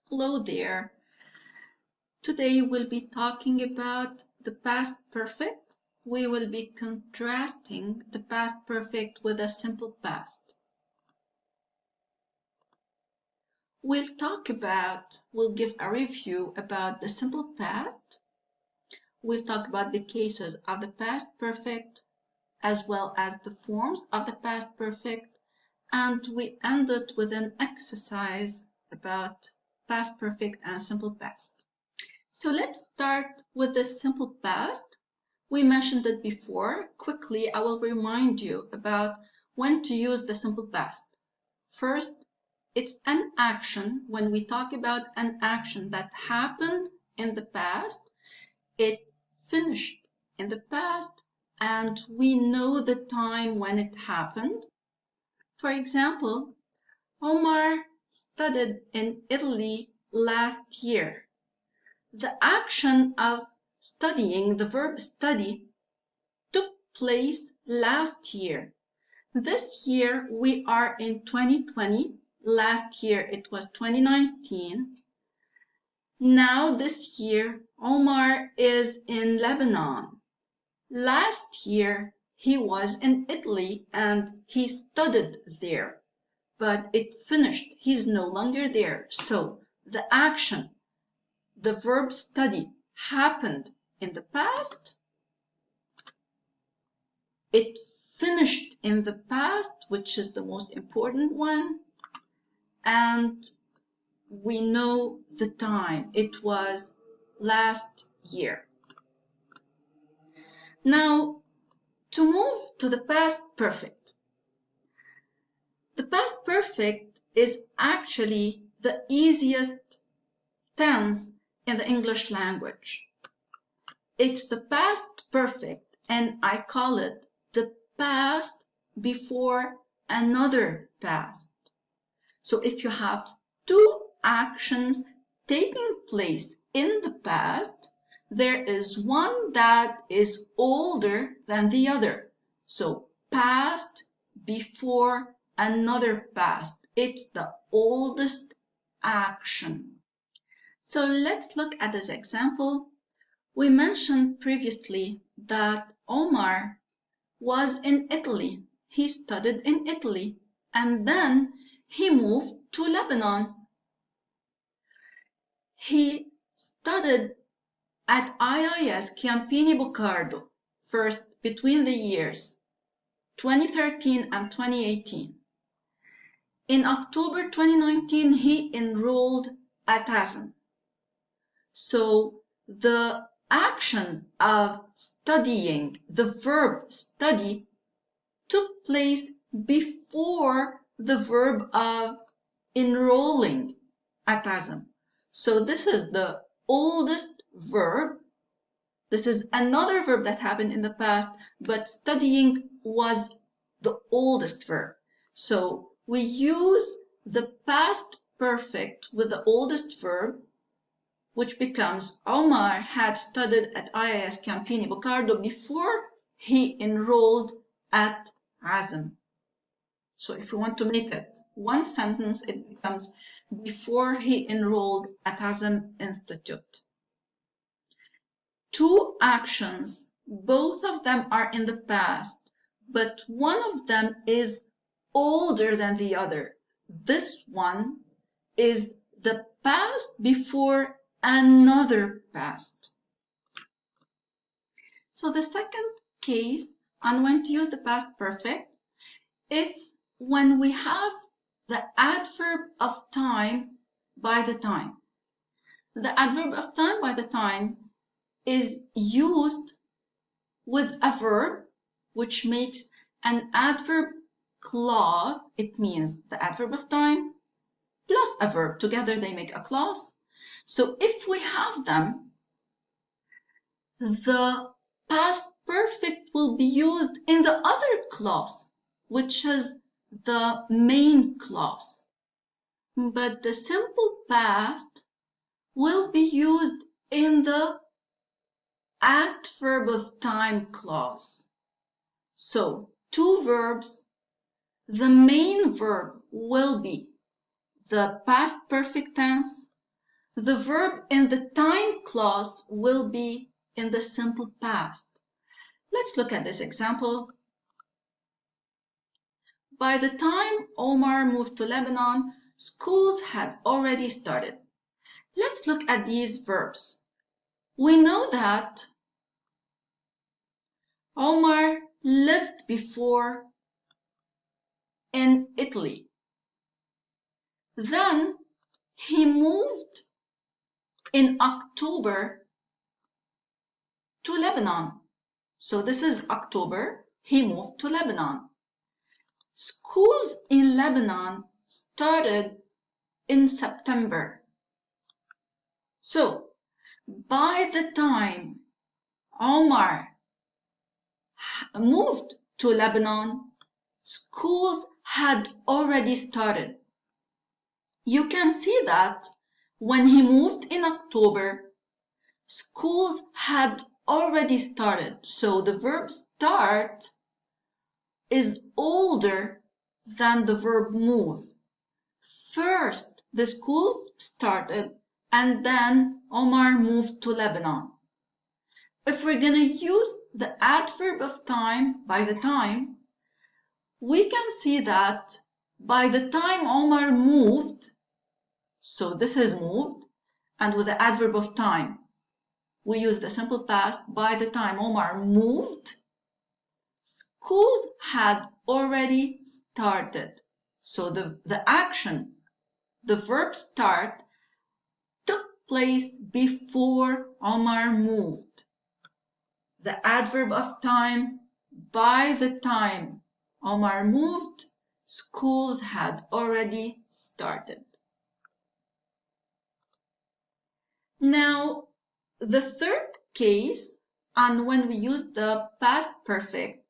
Hello there. Today we'll be talking about the past perfect. We will be contrasting the past perfect with a simple past. We'll give a review about the simple past. We'll talk about the cases of the past perfect as well as the forms of the past perfect. And we ended with an exercise about past perfect and simple past. So let's start with the simple past. We mentioned it before. Quickly, I will remind you about when to use the simple past. First, it's an action. When we talk about an action that happened in the past, it finished in the past, and we know the time when it happened. For example, Omar studied in Italy last year. The action of studying, the verb study, took place last year. This year we are in 2020. Last year it was 2019. Now this year Omar is in Lebanon. Last year he was in Italy and he studied there, but it finished. He's no longer there. So the action, the verb study, happened in the past. It finished in the past, which is the most important one. And we know the time. It was last year. Now, to move to the past perfect. The past perfect is actually the easiest tense in the English language. It's the past perfect, and I call it the past before another past. So if you have two actions taking place in the past, there is one that is older than the other. So past before another past. It's the oldest action. So let's look at this example. We mentioned previously that Omar was in Italy. He studied in Italy and then he moved to Lebanon. He studied at IIS Ciampini Bucardo first between the years 2013 and 2018. In October 2019, he enrolled at ASM. So the action of studying, the verb study, took place before the verb of enrolling at ASM. So this is the oldest verb. This is another verb that happened in the past, but studying was the oldest verb. So we use the past perfect with the oldest verb, which becomes Omar had studied at IIS Ciampini Bucardo before he enrolled at ASM. So if we want to make it one sentence, it becomes before he enrolled at ASM Institute. Two actions, both of them are in the past, but one of them is older than the other. This one is the past before another past. So the second case on when to use the past perfect is when we have the adverb of time by the time. The adverb of time by the time is used with a verb which makes an adverb clause. It means the adverb of time plus a verb. Together they make a clause. So if we have them, the past perfect will be used in the other clause, which is the main clause. But the simple past will be used in the adverb of time clause. So two verbs, the main verb will be the past perfect tense the verb in the time clause will be in the simple past. Let's look at this example. By the time Omar moved to Lebanon, schools had already started. Let's look at these verbs. We know that Omar lived before in Italy. Then he moved in October to Lebanon. So this is October, he moved to Lebanon. Schools in Lebanon started in September. So by the time Omar moved to Lebanon, schools had already started. You can see that when he moved in October, schools had already started. So the verb start is older than the verb move. First, the schools started and then Omar moved to Lebanon. If we're going to use the adverb of time, by the time, we can see that by the time Omar moved, so this is moved, and with the adverb of time, we use the simple past. By the time Omar moved, schools had already started. So the action, the verb start, took place before Omar moved. The adverb of time, by the time Omar moved, schools had already started. Now, the third case, and when we use the past perfect,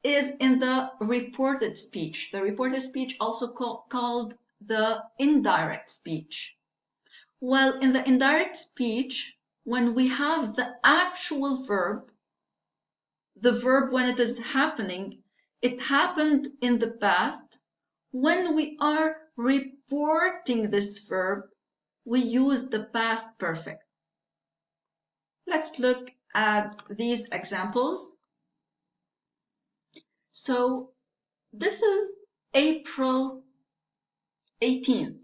is in the reported speech. The reported speech, also called the indirect speech. Well, in the indirect speech, when we have the actual verb, the verb when it is happening, it happened in the past. When we are reporting this verb, we use the past perfect. Let's look at these examples. So this is April 18th.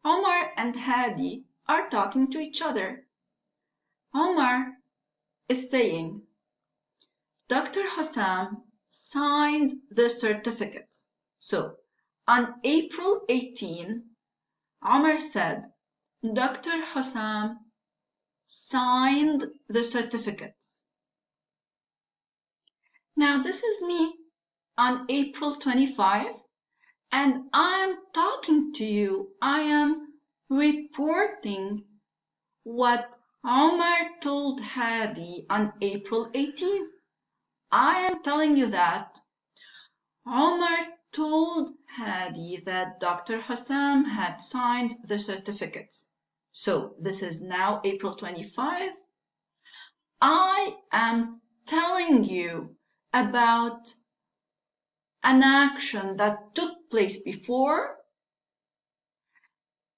Omar and Hadi are talking to each other. Omar is saying, Dr. Hussam signed the certificates. So on April 18, Omar said, Dr. Hussam signed the certificates. Now this is me on April 25, and I am talking to you. I am reporting what Omar told Hadi on April 18th. I am telling you that Omar told Hadi that Dr. Hussam had signed the certificates. So this is now April 25. I am telling you about an action that took place before,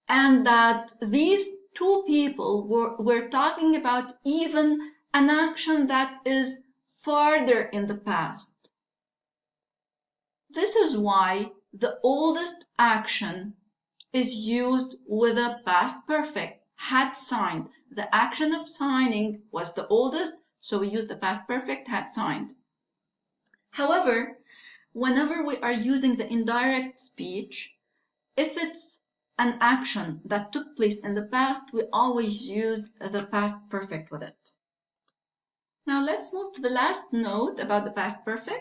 and that these two people were talking about even an action that is farther in the past. This is why the oldest action is used with a past perfect, had signed. The action of signing was the oldest, so we use the past perfect, had signed. However, whenever we are using the indirect speech, if it's an action that took place in the past, we always use the past perfect with it. Now let's move to the last note about the past perfect.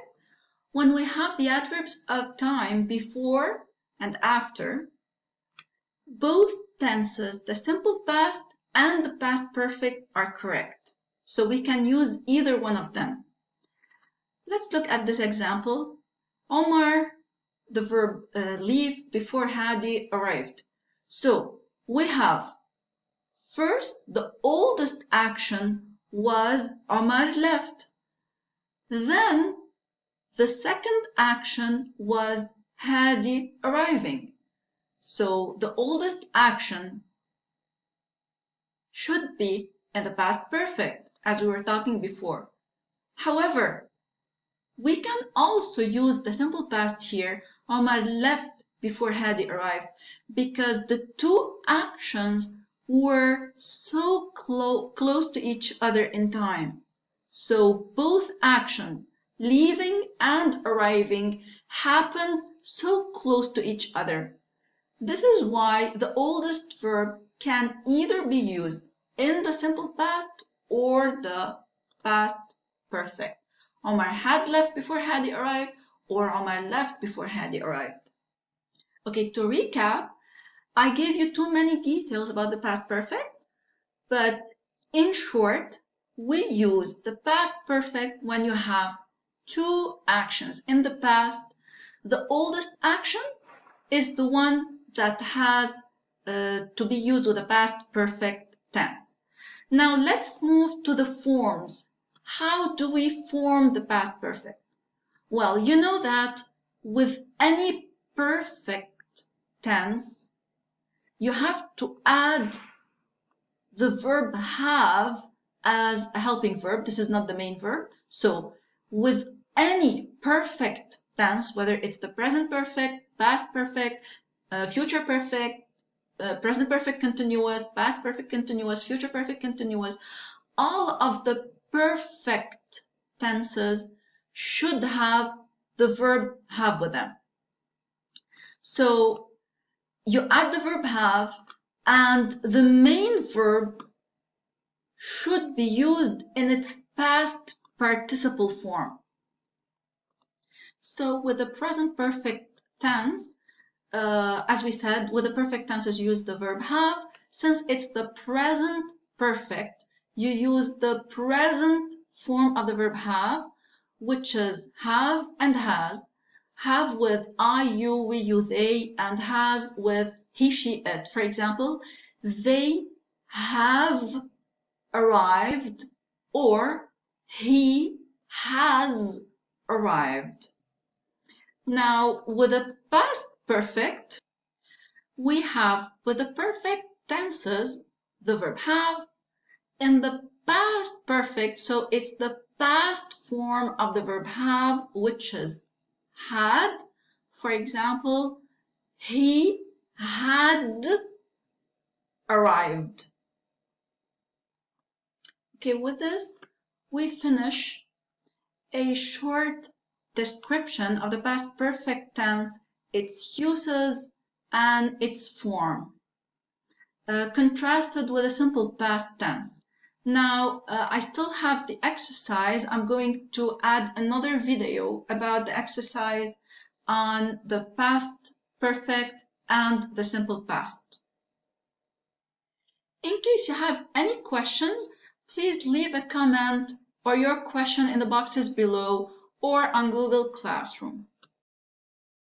When we have the adverbs of time before and after, both tenses, the simple past and the past perfect, are correct. So we can use either one of them. Let's look at this example. Omar, the verb leave, before Hadi arrived. So we have first, the oldest action was Omar left. Then the second action was Hadi arriving. So the oldest action should be in the past perfect, as we were talking before. However, we can also use the simple past here. Omar left before Hadi arrived, because the two actions were so close to each other in time. So both actions, leaving and arriving, happened so close to each other. This is why the oldest verb can either be used in the simple past or the past perfect. Omar had left before Hadi arrived, or Omar left before Hadi arrived. Okay, to recap, I gave you too many details about the past perfect, but in short, we use the past perfect when you have two actions in the past. The oldest action is the one that has to be used with the past perfect tense. Now let's move to the forms. How do we form the past perfect? Well, you know that with any perfect tense, you have to add the verb have as a helping verb. This is not the main verb. So with any perfect tense, whether it's the present perfect, past perfect, future perfect, present perfect continuous, past perfect continuous, future perfect continuous, all of the perfect tenses should have the verb have with them. So you add the verb have, and the main verb should be used in its past participle form. So with the present perfect tense, as we said, with the perfect tenses, use the verb have. Since it's the present perfect, you use the present form of the verb have, which is have and has. Have with I, you, we, you, they, and has with he, she, it. For example, they have arrived, or he has arrived. Now, with the past perfect, we have with the perfect tenses the verb have. In the past perfect, so it's the past form of the verb have, which is had. For example, he had arrived. Okay, with this, we finish a short description of the past perfect tense, its uses, and its form, contrasted with a simple past tense. Now, I still have the exercise. I'm going to add another video about the exercise on the past perfect and the simple past. In case you have any questions, please leave a comment or your question in the boxes below or on Google Classroom.